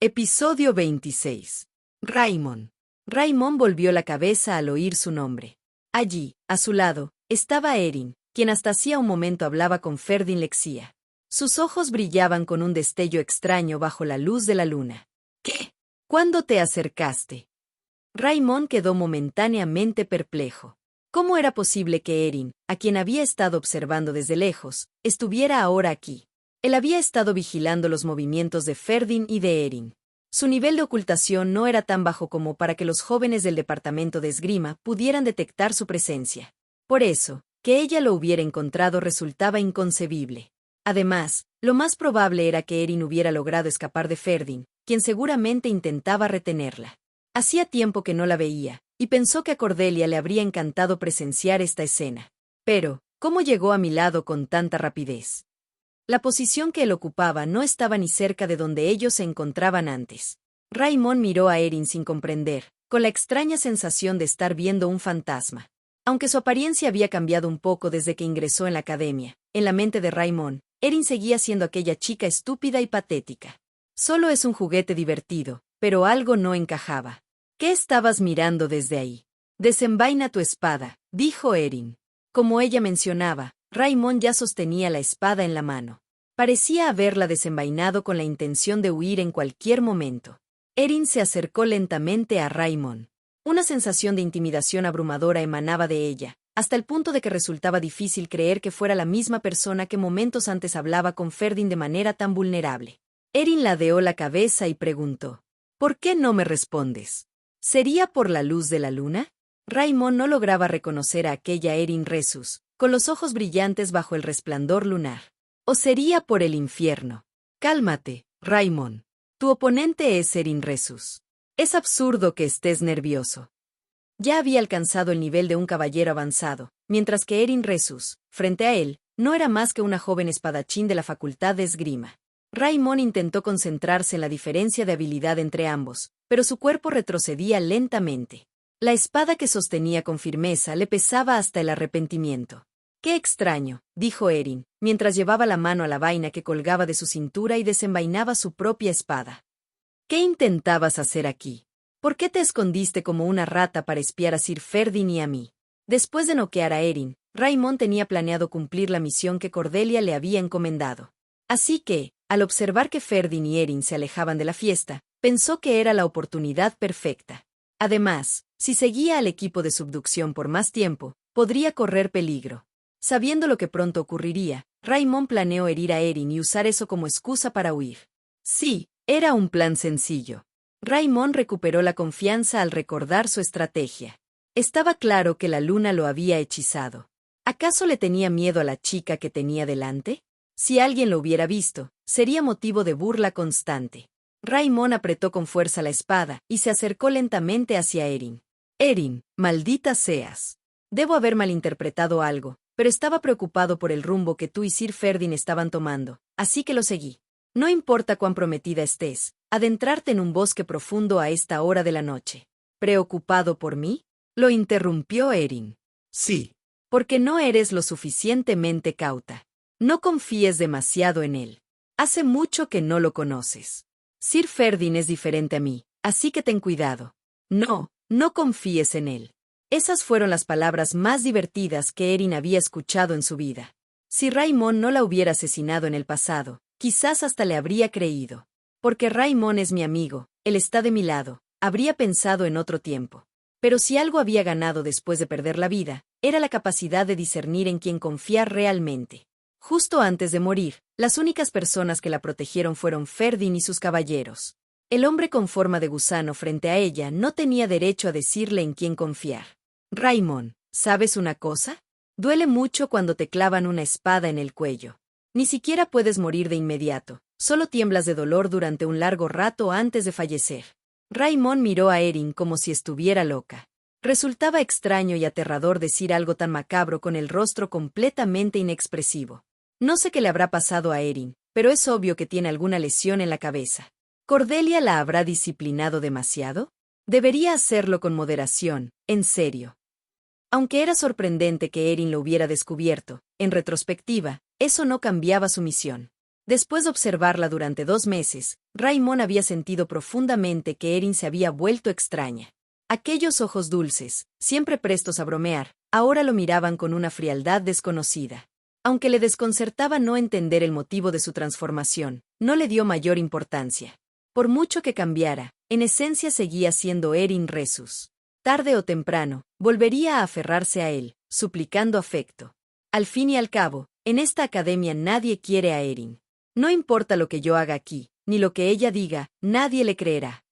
Episodio 26. Raymond. Raymond volvió la cabeza al oír su nombre. Allí, a su lado, estaba Erin, quien hasta hacía un momento hablaba con Ferdin Lexia. Sus ojos brillaban con un destello extraño bajo la luz de la luna. ¿Qué? ¿Cuándo te acercaste? Raymond quedó momentáneamente perplejo. ¿Cómo era posible que Erin, a quien había estado observando desde lejos, estuviera ahora aquí? Él había estado vigilando los movimientos de Ferdin y de Erin. Su nivel de ocultación no era tan bajo como para que los jóvenes del departamento de esgrima pudieran detectar su presencia. Por eso, que ella lo hubiera encontrado resultaba inconcebible. Además, lo más probable era que Erin hubiera logrado escapar de Ferdin, quien seguramente intentaba retenerla. Hacía tiempo que no la veía, y pensó que a Cordelia le habría encantado presenciar esta escena. Pero, ¿cómo llegó a mi lado con tanta rapidez? La posición que él ocupaba no estaba ni cerca de donde ellos se encontraban antes. Raymond miró a Erin sin comprender, con la extraña sensación de estar viendo un fantasma. Aunque su apariencia había cambiado un poco desde que ingresó en la academia, en la mente de Raymond, Erin seguía siendo aquella chica estúpida y patética. Solo es un juguete divertido, pero algo no encajaba. ¿Qué estabas mirando desde ahí? Desenvaina tu espada, dijo Erin. Como ella mencionaba, Raymond ya sostenía la espada en la mano. Parecía haberla desenvainado con la intención de huir en cualquier momento. Erin se acercó lentamente a Raymond. Una sensación de intimidación abrumadora emanaba de ella, hasta el punto de que resultaba difícil creer que fuera la misma persona que momentos antes hablaba con Ferdin de manera tan vulnerable. Erin ladeó la cabeza y preguntó: ¿Por qué no me respondes? ¿Sería por la luz de la luna? Raymond no lograba reconocer a aquella Erin Resus, con los ojos brillantes bajo el resplandor lunar. ¿O sería por el infierno? Cálmate, Raymond. Tu oponente es Erin Resus. Es absurdo que estés nervioso. Ya había alcanzado el nivel de un caballero avanzado, mientras que Erin Resus, frente a él, no era más que una joven espadachín de la facultad de esgrima. Raymond intentó concentrarse en la diferencia de habilidad entre ambos, pero su cuerpo retrocedía lentamente. La espada que sostenía con firmeza le pesaba hasta el arrepentimiento. «Qué extraño», dijo Erin, mientras llevaba la mano a la vaina que colgaba de su cintura y desenvainaba su propia espada. «¿Qué intentabas hacer aquí? ¿Por qué te escondiste como una rata para espiar a Sir Ferdin y a mí?» Después de noquear a Erin, Raymond tenía planeado cumplir la misión que Cordelia le había encomendado. Así que, al observar que Ferdin y Erin se alejaban de la fiesta, pensó que era la oportunidad perfecta. Además, si seguía al equipo de subducción por más tiempo, podría correr peligro. Sabiendo lo que pronto ocurriría, Raymond planeó herir a Erin y usar eso como excusa para huir. Sí, era un plan sencillo. Raymond recuperó la confianza al recordar su estrategia. Estaba claro que la luna lo había hechizado. ¿Acaso le tenía miedo a la chica que tenía delante? Si alguien lo hubiera visto, sería motivo de burla constante. Raymond apretó con fuerza la espada y se acercó lentamente hacia Erin. «Erin, maldita seas. Debo haber malinterpretado algo, pero estaba preocupado por el rumbo que tú y Sir Ferdin estaban tomando, así que lo seguí. No importa cuán prometida estés, adentrarte en un bosque profundo a esta hora de la noche. ¿Preocupado por mí?», lo interrumpió Erin. «Sí. Porque no eres lo suficientemente cauta. No confíes demasiado en él. Hace mucho que no lo conoces. Sir Ferdin es diferente a mí, así que ten cuidado. No confíes en él». Esas fueron las palabras más divertidas que Erin había escuchado en su vida. Si Raymond no la hubiera asesinado en el pasado, quizás hasta le habría creído. Porque Raymond es mi amigo, él está de mi lado, habría pensado en otro tiempo. Pero si algo había ganado después de perder la vida, era la capacidad de discernir en quién confiar realmente. Justo antes de morir, las únicas personas que la protegieron fueron Ferdin y sus caballeros. El hombre con forma de gusano frente a ella no tenía derecho a decirle en quién confiar. «Raymond, ¿sabes una cosa? Duele mucho cuando te clavan una espada en el cuello. Ni siquiera puedes morir de inmediato, solo tiemblas de dolor durante un largo rato antes de fallecer». Raymond miró a Erin como si estuviera loca. Resultaba extraño y aterrador decir algo tan macabro con el rostro completamente inexpresivo. No sé qué le habrá pasado a Erin, pero es obvio que tiene alguna lesión en la cabeza. ¿Cordelia la habrá disciplinado demasiado? Debería hacerlo con moderación, en serio. Aunque era sorprendente que Erin lo hubiera descubierto, en retrospectiva, eso no cambiaba su misión. Después de observarla durante 2 meses, Raimón había sentido profundamente que Erin se había vuelto extraña. Aquellos ojos dulces, siempre prestos a bromear, ahora lo miraban con una frialdad desconocida. Aunque le desconcertaba no entender el motivo de su transformación, no le dio mayor importancia. Por mucho que cambiara, en esencia seguía siendo Erin Rezus. Tarde o temprano, volvería a aferrarse a él, suplicando afecto. Al fin y al cabo, en esta academia nadie quiere a Erin. No importa lo que yo haga aquí, ni lo que ella diga, nadie le creerá.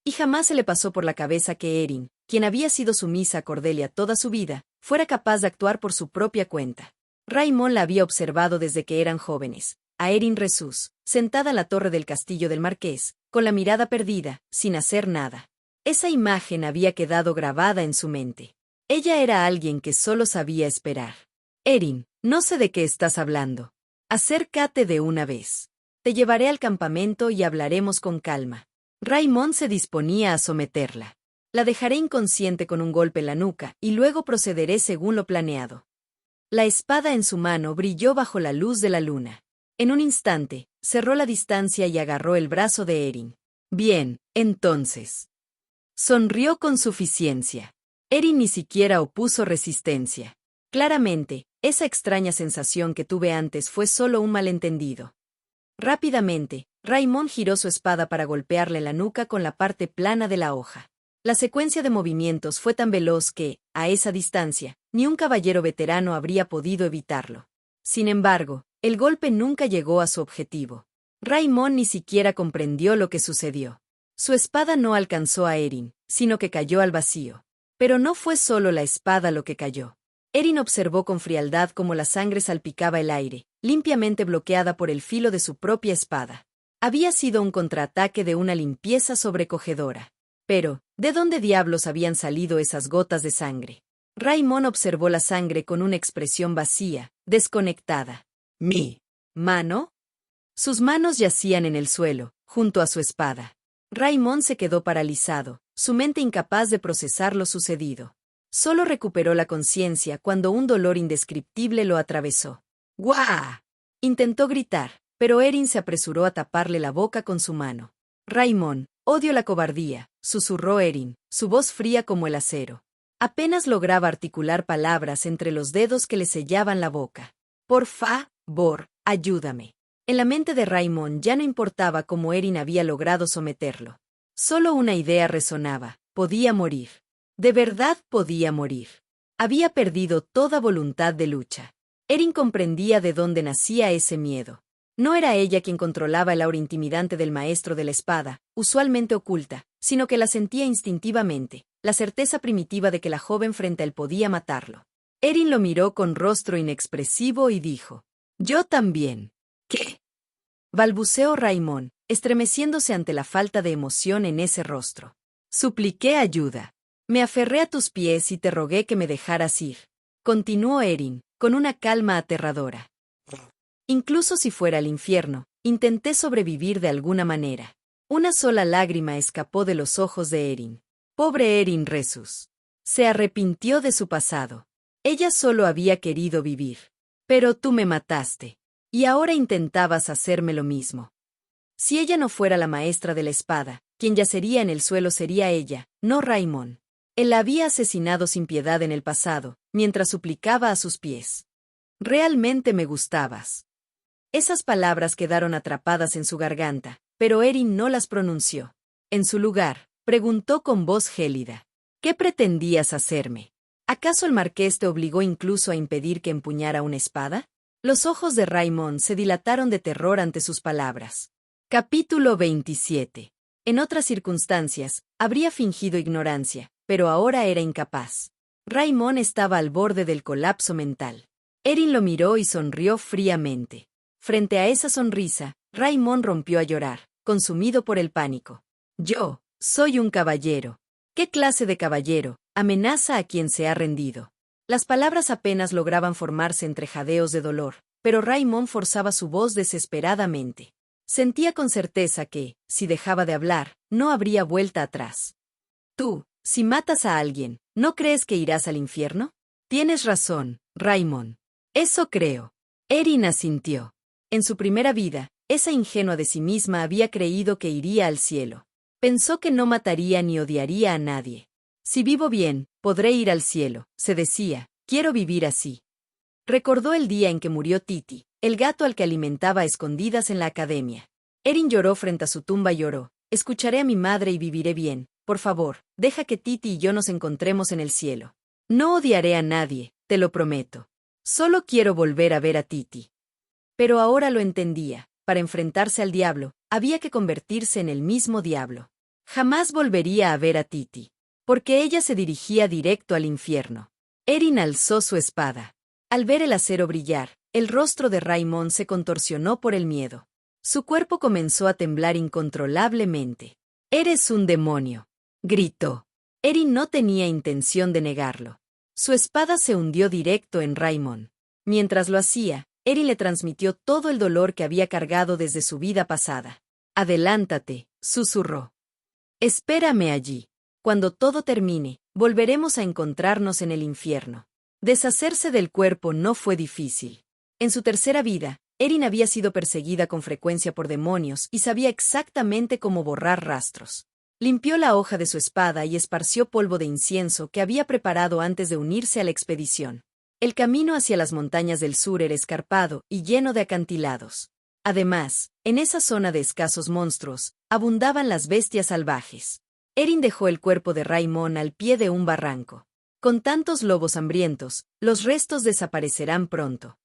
Y jamás se le pasó por la cabeza que Erin, quien había sido sumisa a Cordelia toda su vida, fuera capaz de actuar por su propia cuenta. Raimón la había observado desde que eran jóvenes, a Erin Rezus, sentada en la torre del castillo del marqués, con la mirada perdida, sin hacer nada. Esa imagen había quedado grabada en su mente. Ella era alguien que solo sabía esperar. Erin, no sé de qué estás hablando. Acércate de una vez. Te llevaré al campamento y hablaremos con calma. Raimón se disponía a someterla. La dejaré inconsciente con un golpe en la nuca y luego procederé según lo planeado. La espada en su mano brilló bajo la luz de la luna. En un instante, cerró la distancia y agarró el brazo de Erin. Bien, entonces. Sonrió con suficiencia. Erin ni siquiera opuso resistencia. Claramente, esa extraña sensación que tuve antes fue solo un malentendido. Rápidamente, Raimón giró su espada para golpearle la nuca con la parte plana de la hoja. La secuencia de movimientos fue tan veloz que, a esa distancia, ni un caballero veterano habría podido evitarlo. Sin embargo, el golpe nunca llegó a su objetivo. Raimón ni siquiera comprendió lo que sucedió. Su espada no alcanzó a Erin, sino que cayó al vacío. Pero no fue solo la espada lo que cayó. Erin observó con frialdad cómo la sangre salpicaba el aire, limpiamente bloqueada por el filo de su propia espada. Había sido un contraataque de una limpieza sobrecogedora. Pero, ¿de dónde diablos habían salido esas gotas de sangre? Raimón observó la sangre con una expresión vacía, desconectada. ¿Mi mano? Sus manos yacían en el suelo, junto a su espada. Raimón se quedó paralizado, su mente incapaz de procesar lo sucedido. Solo recuperó la conciencia cuando un dolor indescriptible lo atravesó. ¡Guau! Intentó gritar, pero Erin se apresuró a taparle la boca con su mano. Raimón, odio la cobardía, susurró Erin, su voz fría como el acero. Apenas lograba articular palabras entre los dedos que le sellaban la boca. Por favor, ayúdame. En la mente de Raimón ya no importaba cómo Erin había logrado someterlo. Solo una idea resonaba: podía morir. De verdad podía morir. Había perdido toda voluntad de lucha. Erin comprendía de dónde nacía ese miedo. No era ella quien controlaba el aura intimidante del maestro de la espada, usualmente oculta, sino que la sentía instintivamente, la certeza primitiva de que la joven frente a él podía matarlo. Erin lo miró con rostro inexpresivo y dijo: «Yo también». «¿Qué?», balbuceó Raimón, estremeciéndose ante la falta de emoción en ese rostro. «Supliqué ayuda. Me aferré a tus pies y te rogué que me dejaras ir», continuó Erin, con una calma aterradora. «Incluso si fuera el infierno, intenté sobrevivir de alguna manera». Una sola lágrima escapó de los ojos de Erin. Pobre Erin Rezus. Se arrepintió de su pasado. Ella solo había querido vivir. Pero tú me mataste. Y ahora intentabas hacerme lo mismo. Si ella no fuera la maestra de la espada, quien yacería en el suelo sería ella, no Raimón. Él la había asesinado sin piedad en el pasado, mientras suplicaba a sus pies. «Realmente me gustabas». Esas palabras quedaron atrapadas en su garganta, pero Erin no las pronunció. En su lugar, preguntó con voz gélida: «¿Qué pretendías hacerme? ¿Acaso el marqués te obligó incluso a impedir que empuñara una espada?». Los ojos de Raimón se dilataron de terror ante sus palabras. Capítulo 27. En otras circunstancias, habría fingido ignorancia, pero ahora era incapaz. Raimón estaba al borde del colapso mental. Erin lo miró y sonrió fríamente. Frente a esa sonrisa, Raimón rompió a llorar, consumido por el pánico. «Yo soy un caballero». «¿Qué clase de caballero amenaza a quien se ha rendido?». Las palabras apenas lograban formarse entre jadeos de dolor, pero Raimón forzaba su voz desesperadamente. Sentía con certeza que, si dejaba de hablar, no habría vuelta atrás. «Tú, si matas a alguien, ¿no crees que irás al infierno?». «Tienes razón, Raimón. Eso creo». Erin asintió. En su primera vida, esa ingenua de sí misma había creído que iría al cielo. Pensó que no mataría ni odiaría a nadie. Si vivo bien, podré ir al cielo, se decía, quiero vivir así. Recordó el día en que murió Titi, el gato al que alimentaba a escondidas en la academia. Erin lloró frente a su tumba y lloró, escucharé a mi madre y viviré bien, por favor, deja que Titi y yo nos encontremos en el cielo. No odiaré a nadie, te lo prometo. Solo quiero volver a ver a Titi. Pero ahora lo entendía, para enfrentarse al diablo, había que convertirse en el mismo diablo. Jamás volvería a ver a Titi, porque ella se dirigía directo al infierno. Erin alzó su espada. Al ver el acero brillar, el rostro de Raymond se contorsionó por el miedo. Su cuerpo comenzó a temblar incontrolablemente. «¡Eres un demonio!», gritó. Erin no tenía intención de negarlo. Su espada se hundió directo en Raymond. Mientras lo hacía, Erin le transmitió todo el dolor que había cargado desde su vida pasada. «Adelántate», susurró. «Espérame allí. Cuando todo termine, volveremos a encontrarnos en el infierno». Deshacerse del cuerpo no fue difícil. En su tercera vida, Erin había sido perseguida con frecuencia por demonios y sabía exactamente cómo borrar rastros. Limpió la hoja de su espada y esparció polvo de incienso que había preparado antes de unirse a la expedición. El camino hacia las montañas del sur era escarpado y lleno de acantilados. Además, en esa zona de escasos monstruos, abundaban las bestias salvajes. Erin dejó el cuerpo de Raymond al pie de un barranco. Con tantos lobos hambrientos, los restos desaparecerán pronto.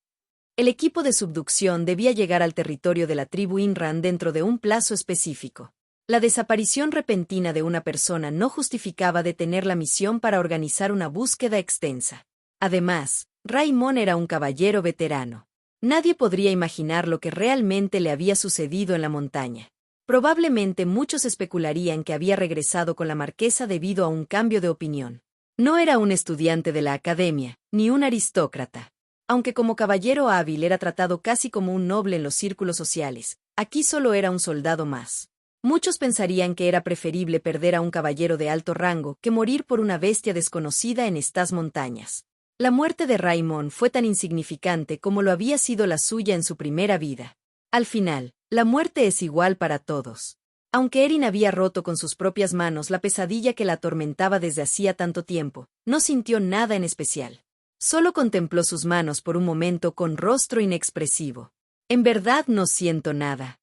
El equipo de subducción debía llegar al territorio de la tribu Inran dentro de un plazo específico. La desaparición repentina de una persona no justificaba detener la misión para organizar una búsqueda extensa. Además, Raymond era un caballero veterano. Nadie podría imaginar lo que realmente le había sucedido en la montaña. Probablemente muchos especularían que había regresado con la marquesa debido a un cambio de opinión. No era un estudiante de la academia, ni un aristócrata. Aunque como caballero hábil era tratado casi como un noble en los círculos sociales, aquí solo era un soldado más. Muchos pensarían que era preferible perder a un caballero de alto rango que morir por una bestia desconocida en estas montañas. La muerte de Raymond fue tan insignificante como lo había sido la suya en su primera vida. Al final, la muerte es igual para todos. Aunque Erin había roto con sus propias manos la pesadilla que la atormentaba desde hacía tanto tiempo, no sintió nada en especial. Solo contempló sus manos por un momento con rostro inexpresivo. En verdad no siento nada.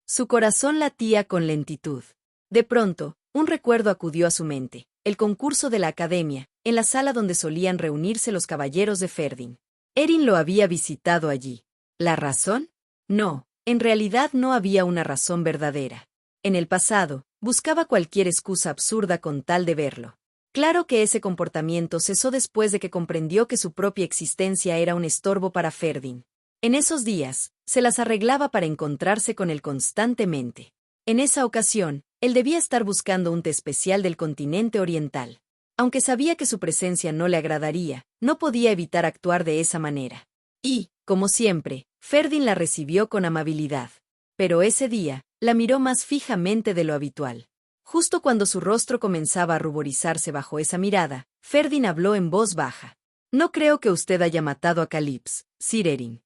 Su corazón latía con lentitud. De pronto, un recuerdo acudió a su mente, el concurso de la academia, en la sala donde solían reunirse los caballeros de Ferdin. Erin lo había visitado allí. ¿La razón? No, en realidad no había una razón verdadera. En el pasado, buscaba cualquier excusa absurda con tal de verlo. Claro que ese comportamiento cesó después de que comprendió que su propia existencia era un estorbo para Ferdin. En esos días, se las arreglaba para encontrarse con él constantemente. En esa ocasión, él debía estar buscando un té especial del continente oriental. Aunque sabía que su presencia no le agradaría, no podía evitar actuar de esa manera. Y, como siempre, Ferdin la recibió con amabilidad. Pero ese día, la miró más fijamente de lo habitual. Justo cuando su rostro comenzaba a ruborizarse bajo esa mirada, Ferdin habló en voz baja. «No creo que usted haya matado a Calypso, Sir Erin.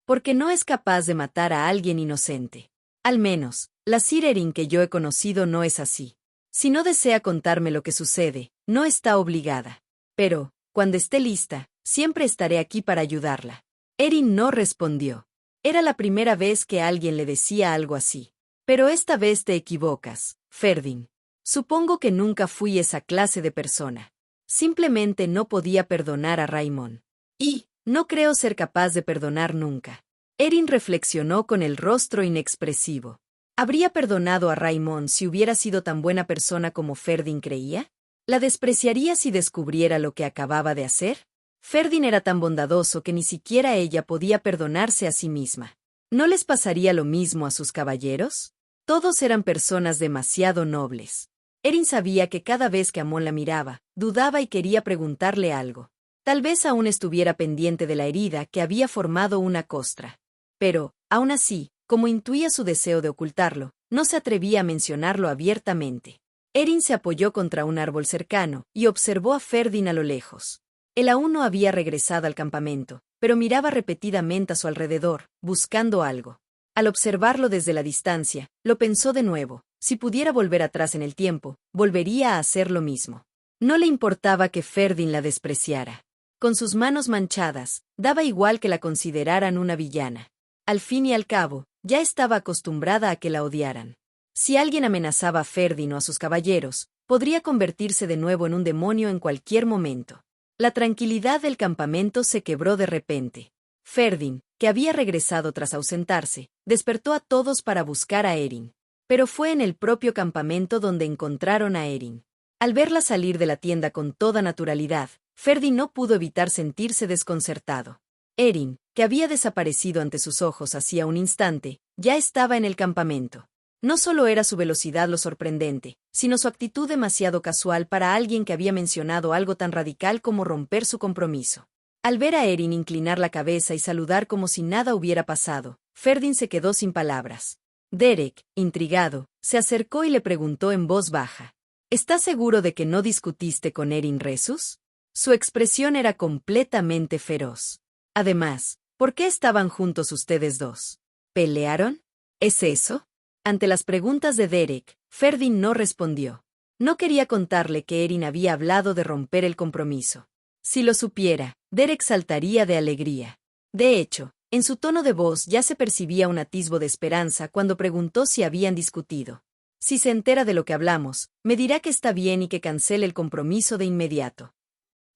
Porque no es capaz de matar a alguien inocente. Al menos, la Sir Erin que yo he conocido no es así. Si no desea contarme lo que sucede, no está obligada. Pero, cuando esté lista, siempre estaré aquí para ayudarla». Erin no respondió. Era la primera vez que alguien le decía algo así. «Pero esta vez te equivocas, Ferdin. Supongo que nunca fui esa clase de persona. Simplemente no podía perdonar a Raymond. Y no creo ser capaz de perdonar nunca». Erin reflexionó con el rostro inexpresivo. ¿Habría perdonado a Raymond si hubiera sido tan buena persona como Ferdin creía? ¿La despreciaría si descubriera lo que acababa de hacer? Ferdin era tan bondadoso que ni siquiera ella podía perdonarse a sí misma. ¿No les pasaría lo mismo a sus caballeros? Todos eran personas demasiado nobles. Erin sabía que cada vez que Amon la miraba, dudaba y quería preguntarle algo. Tal vez aún estuviera pendiente de la herida que había formado una costra. Pero, aún así, como intuía su deseo de ocultarlo, no se atrevía a mencionarlo abiertamente. Erin se apoyó contra un árbol cercano y observó a Ferdin a lo lejos. Él aún no había regresado al campamento, pero miraba repetidamente a su alrededor, buscando algo. Al observarlo desde la distancia, lo pensó de nuevo. Si pudiera volver atrás en el tiempo, volvería a hacer lo mismo. No le importaba que Ferdin la despreciara. Con sus manos manchadas, daba igual que la consideraran una villana. Al fin y al cabo, ya estaba acostumbrada a que la odiaran. Si alguien amenazaba a Ferdin o a sus caballeros, podría convertirse de nuevo en un demonio en cualquier momento. La tranquilidad del campamento se quebró de repente. Ferdin, que había regresado tras ausentarse, despertó a todos para buscar a Erin. Pero fue en el propio campamento donde encontraron a Erin. Al verla salir de la tienda con toda naturalidad, Ferdin no pudo evitar sentirse desconcertado. Erin, que había desaparecido ante sus ojos hacía un instante, ya estaba en el campamento. No solo era su velocidad lo sorprendente, sino su actitud demasiado casual para alguien que había mencionado algo tan radical como romper su compromiso. Al ver a Erin inclinar la cabeza y saludar como si nada hubiera pasado, Ferdin se quedó sin palabras. Derek, intrigado, se acercó y le preguntó en voz baja: ¿Estás seguro de que no discutiste con Erin Resus? Su expresión era completamente feroz. Además, ¿por qué estaban juntos ustedes dos? ¿Pelearon? ¿Es eso? Ante las preguntas de Derek, Ferdin no respondió. No quería contarle que Erin había hablado de romper el compromiso. Si lo supiera, Derek saltaría de alegría. De hecho, en su tono de voz ya se percibía un atisbo de esperanza cuando preguntó si habían discutido. Si se entera de lo que hablamos, me dirá que está bien y que cancele el compromiso de inmediato.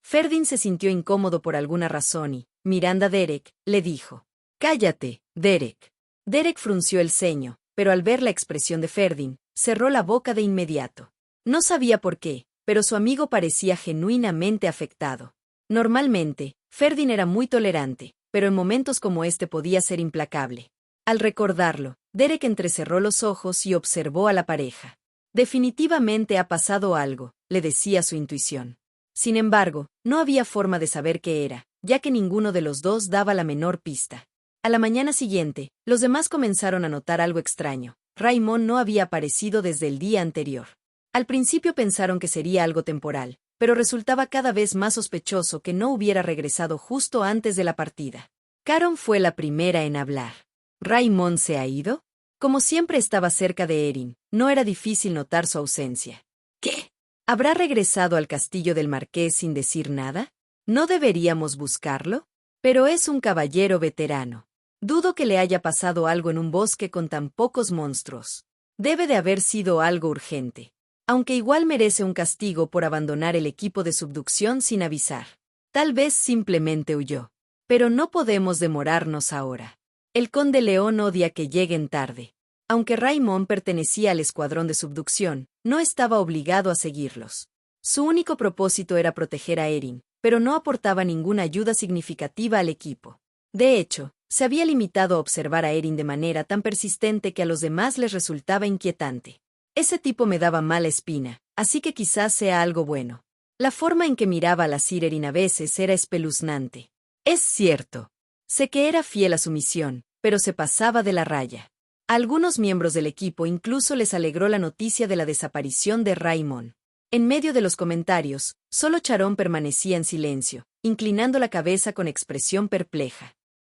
Ferdin se sintió incómodo por alguna razón y, mirando a Derek, le dijo: «Cállate, Derek». Derek frunció el ceño, pero al ver la expresión de Ferdin, cerró la boca de inmediato. No sabía por qué, pero su amigo parecía genuinamente afectado. Normalmente, Ferdin era muy tolerante, pero en momentos como este podía ser implacable. Al recordarlo, Derek entrecerró los ojos y observó a la pareja. Definitivamente ha pasado algo, le decía su intuición. Sin embargo, no había forma de saber qué era, ya que ninguno de los dos daba la menor pista. A la mañana siguiente, los demás comenzaron a notar algo extraño. Raymond no había aparecido desde el día anterior. Al principio pensaron que sería algo temporal, pero resultaba cada vez más sospechoso que no hubiera regresado justo antes de la partida. Caron fue la primera en hablar. ¿Raymond se ha ido? Como siempre estaba cerca de Erin, no era difícil notar su ausencia. ¿Qué? ¿Habrá regresado al castillo del marqués sin decir nada? ¿No deberíamos buscarlo? Pero es un caballero veterano. Dudo que le haya pasado algo en un bosque con tan pocos monstruos. Debe de haber sido algo urgente. Aunque igual merece un castigo por abandonar el equipo de subducción sin avisar. Tal vez simplemente huyó. Pero no podemos demorarnos ahora. El conde León odia que lleguen tarde. Aunque Raymond pertenecía al escuadrón de subducción, no estaba obligado a seguirlos. Su único propósito era proteger a Erin, pero no aportaba ninguna ayuda significativa al equipo. De hecho, se había limitado a observar a Erin de manera tan persistente que a los demás les resultaba inquietante. Ese tipo me daba mala espina, así que quizás sea algo bueno. La forma en que miraba a la Sir Erin a veces era espeluznante. Es cierto. Sé que era fiel a su misión, pero se pasaba de la raya. A algunos miembros del equipo incluso les alegró la noticia de la desaparición de Raymond. En medio de los comentarios, solo Charón permanecía en silencio, inclinando la cabeza con expresión perpleja.